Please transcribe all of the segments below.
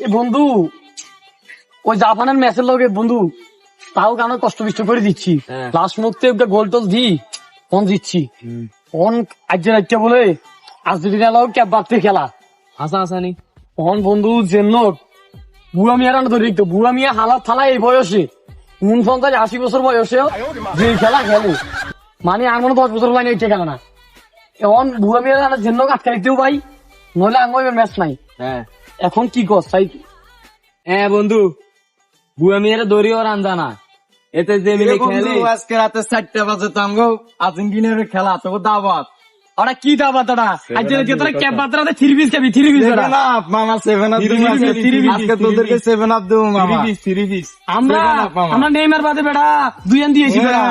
এ বন্ধু, ওই জাপানের ম্যাচের লগে বন্ধু তাও কেন কষ্ট বিষ্ট করে দিচ্ছি, লাস্ট মুহূর্তে গোল টোল দি ফোন দিচ্ছি ফোন আজকে রাখতে বলে আর্জেন্টিনা লোক ক্যাপ বাড়তে খেলা হাসা হাসানি ফোন বন্ধু জেন বুড়া মিয়া রান্না ধরে দিত। বুড়া মিয়া হালাত থালা এই বয়সে 49-80 বছর বয়সে যে খেলা খেলে, মানে আর মনে 10 বছর লাইনে এটা খেলে না। এখন বুড়া মিয়া রান্না জেন আটকা দিতেও ভাই, নইলে আঙ্গ ম্যাচ নাই। এখন কি কর চাই? হ্যাঁ বন্ধু, বুয়া মেয়েরা দড়িও রান জানা এতে যে মিলে খেলে। আজকে রাতে 4টা বাজে তো আমগো আর্জেন্টিনার খেলা, তো দাওয়াত। ওরা কি দাবাত ওরা আজকে তোরা ক্যাপ বাতরাতে 3 পিস খাবি, 3 পিস ওরা মামা 7 আপ দিবো আজকে, তোদেরকে 7 আপ দেবো মামা। আমরা নেইমার বাদে বেড়া 2 রান দিয়েছি বেড়া।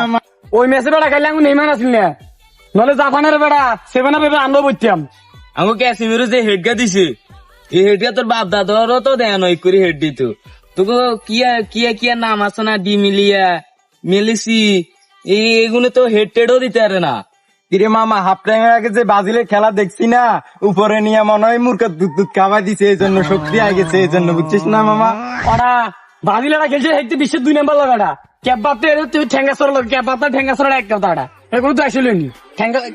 ওই ম্যাচে বেড়া খাইলে আমি নেইমার আসিল না, নলে জাপানের বেড়া 7 আপ এবার আনবো বইতাম। আমাকে ক্যাসিমিরো যে হেডগা দিছে, এই হেডগা তোর বাপ দাদারও তো দেয় নয় করে হেড দিত। তোকে কিয়া নাম আছে না, ডিমিলিয়া মেলিসি, এইগুলো তো হেড টেডও দিতে পারে না। কিরে মামা, হাফ টাইমের আগে যে ব্রাজিলের খেলা দেখছি না, উপরে নিয়ে মনে হয় মূর্খের দুধ খাওয়াই দিছে, এই জন্য শক্তি আগে গেছে, এই জন্য বুঝছিস না মামা। ওরা ব্রাজিলেরা খেলছে হেঁটে বিশ্বের 2 নম্বর লাগাটা ক্যাপ বাড়তে ঠেঙ্গাসর লোক, ক্যাপ বার্তা ঠেঙ্গাসর এক কথাটা এগুলো তো আসলে নি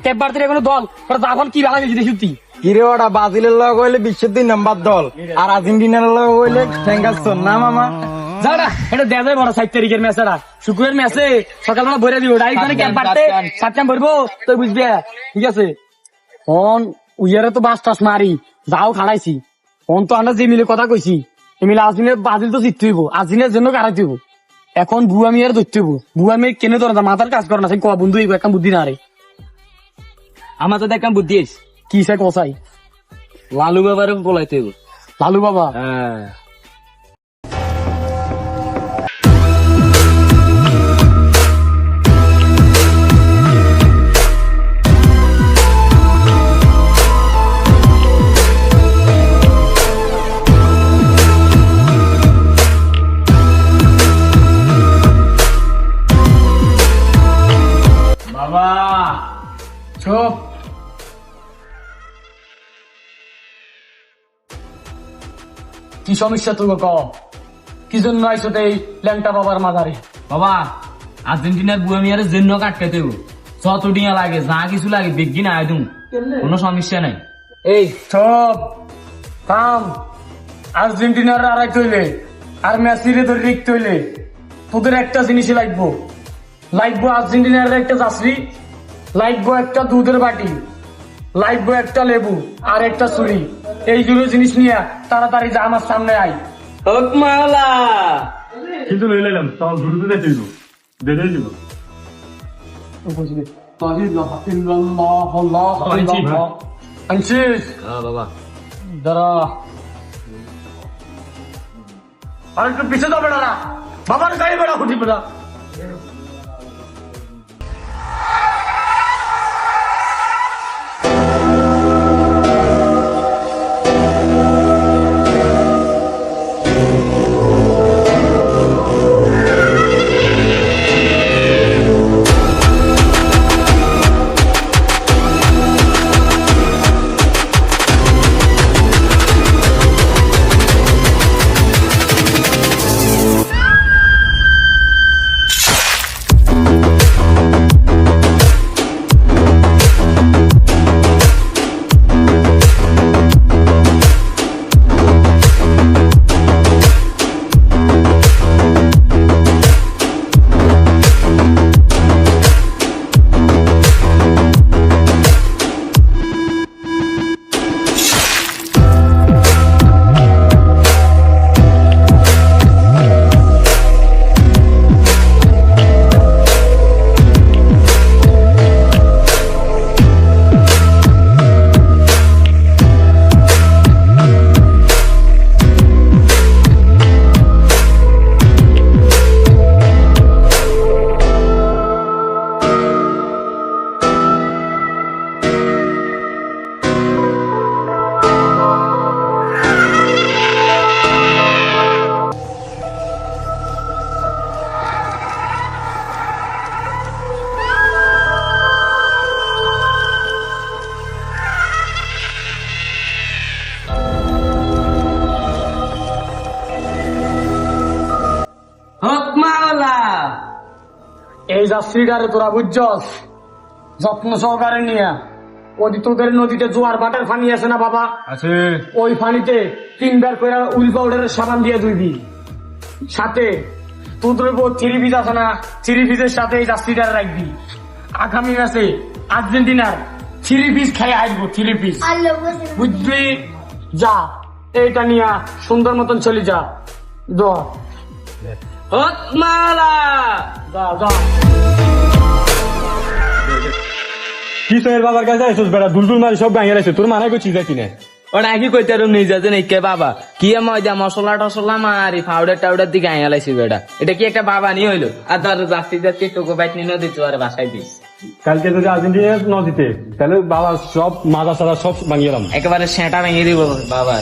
ক্যাপ বাড়তে কোনো দল ওরা জাপান কি ভালো গেছে দেখি তুই। কিরে ওরা ব্রাজিলের লগ হইলে বিশ্বের 2 নম্বর দল, আর আর্জেন্টিনার লগ হইলে ঠেঙ্গাসর না মামা। যারা এটা দেয়া যায় বড় 7 তারিখের ম্যাচ, এটা শুক্রবার ম্যাচে সকালবেলা ভরে দিব ডাইরেক্ট, মানে ক্যাপ বাড়তে 7 ভরবো তো বুঝবে, ঠিক আছে। ফোন উইয়ারে তো বাস টাস মারি যাও খাড়াইছি, ফোন তো আমরা যে মিলে কথা কইছি এমিলে আর্জেন্টিনা ব্রাজিল তো জিততে হইব, আর্জেন্টিনার জন্য কারাইতে হইব। এখন বুয়া মিয়ার ধরতে হইব, বুয়া মিয়ার কেনে ধরে না, মাথার কাজ করে না, সেই ক বন্ধু হইব একটা বুদ্ধি না রে। আমার তো দেখাম বুদ্ধি আছে, কি সে কসাই লালু বাবার বলাইতে হইব। লালু বাবা হ্যাঁ বাবা চুপ। কি সমস্যা তুমি ক, কি জন্য আইসো এই ল্যাংটা বাবার মাজারে? বাবা, আর্জেন্টিনার বুয়া মেয়ের জন্য কাটকাতে হইব, যত টিয়া লাগে যা কিছু লাগে বেগি না আইদুম, কোনো সমস্যা নাই। এই চুপ কাম, আর্জেন্টিনার আড়াই তৈলে আর মেসিরে ধরে রিক তৈলে তোদের একটা জিনিসই লাগবো, লাগবো আর্জেন্টিনার একটা জাসরি, লাগবো একটা দুধের বাটি, লাগবো একটা লেবু আর একটা ছুরি। এই দুটো জিনিস নিয়ে তাড়াতাড়ি যা আমার সামনে আই। হোক মাওলা। কিন্তু লই লাইলাম তখন ঘুরতে দেখে দিব দেখে দিব। আনছিস বাবা দাঁড়া, আর একটু পিছিয়ে যাবে না, বাবার গাড়ি বেড়া খুঁটি বেড়া। এই যাত্রীটারে তোরা বুঝছস, যত্ন সহকারে নিয়ে ওই তোদের নদীতে জোয়ার বাটার পানি আছে না বাবা, আছে ওই পানিতে 3 বার করে উইল পাউডারের সাবান দিয়ে ধুইবি। সাথে তোদের উপর 3 পিস আছে না, 3 পিসের সাথে এই যাত্রীটারে রাখবি। আগামী ম্যাচে আর্জেন্টিনার 3 পিস খেয়ে আসবো, 3 পিস, বুঝবি? যা, এইটা নিয়ে সুন্দর মতন চলে যা। হত মালা যা যা। কি সোহেল বাবার কাছে আইসোস বেড়া দুলদুল মারি সব গাঁয়ে আছে তোর মানাই করছিস যাই কিনে ওটা কি কইতে আর নিজে যে নাকি বাবা কি ময়দা মশলা টসলা মারি পাউডার টাউডার দিকে আইয়া লাইছি বেটা, এটা কি একটা বাবা নি হইলো? আর তার যাত্রী যাত্রী টুকু বাইট নিয়ে দিত আর বাসায় দিস। কালকে যদি আর্জেন্টিনা ন দিতে তাহলে বাবা সব মাজা সাদা সব ভাঙিয়ে একেবারে সেটা ভেঙে দিব বাবা।